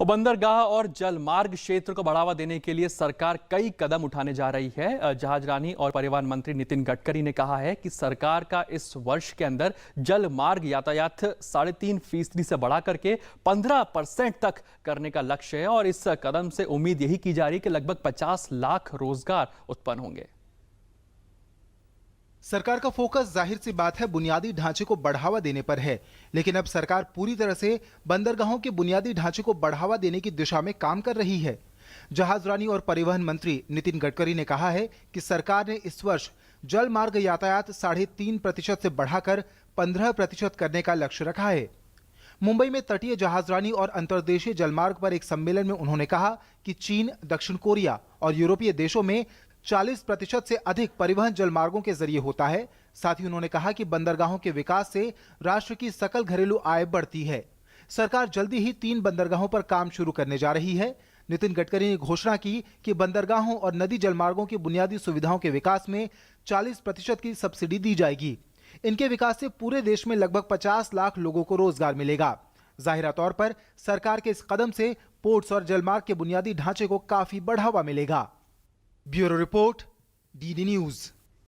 और बंदरगाह और जलमार्ग क्षेत्र को बढ़ावा देने के लिए सरकार कई कदम उठाने जा रही है। जहाजरानी और परिवहन मंत्री नितिन गडकरी ने कहा है कि सरकार का इस वर्ष के अंदर जल मार्ग यातायात 3.5% से बढ़ा करके 15% तक करने का लक्ष्य है और इस कदम से उम्मीद यही की जा रही है कि लगभग 50 लाख रोजगार उत्पन्न होंगे। सरकार का फोकस जाहिर सी बात है बुनियादी ढांचे को बढ़ावा देने पर है, लेकिन अब सरकार पूरी तरह से बंदरगाहों के बुनियादी ढांचे को बढ़ावा देने की दिशा में काम कर रही है। जहाजरानी और परिवहन मंत्री नितिन गडकरी ने कहा है कि सरकार ने इस वर्ष जल मार्ग यातायात 3.5% से बढ़ाकर 15% करने का लक्ष्य रखा है। मुंबई में तटीय जहाजरानी और अंतर्देशीय जलमार्ग पर एक सम्मेलन में उन्होंने कहा कि चीन, दक्षिण कोरिया और यूरोपीय देशों में 40% से अधिक परिवहन जलमार्गों के जरिए होता है। साथ ही उन्होंने कहा कि बंदरगाहों के विकास से राष्ट्र की सकल घरेलू आय बढ़ती है। सरकार जल्दी ही 3 बंदरगाहों पर काम शुरू करने जा रही है। नितिन गडकरी ने घोषणा की कि बंदरगाहों और नदी जलमार्गों की बुनियादी सुविधाओं के विकास में 40% की सब्सिडी दी जाएगी। इनके विकास से पूरे देश में लगभग 50 लाख लोगों को रोजगार मिलेगा। जाहिरा तौर पर सरकार के इस कदम से पोर्ट्स और जलमार्ग के बुनियादी ढांचे को काफी बढ़ावा मिलेगा। Bureau report, DD news.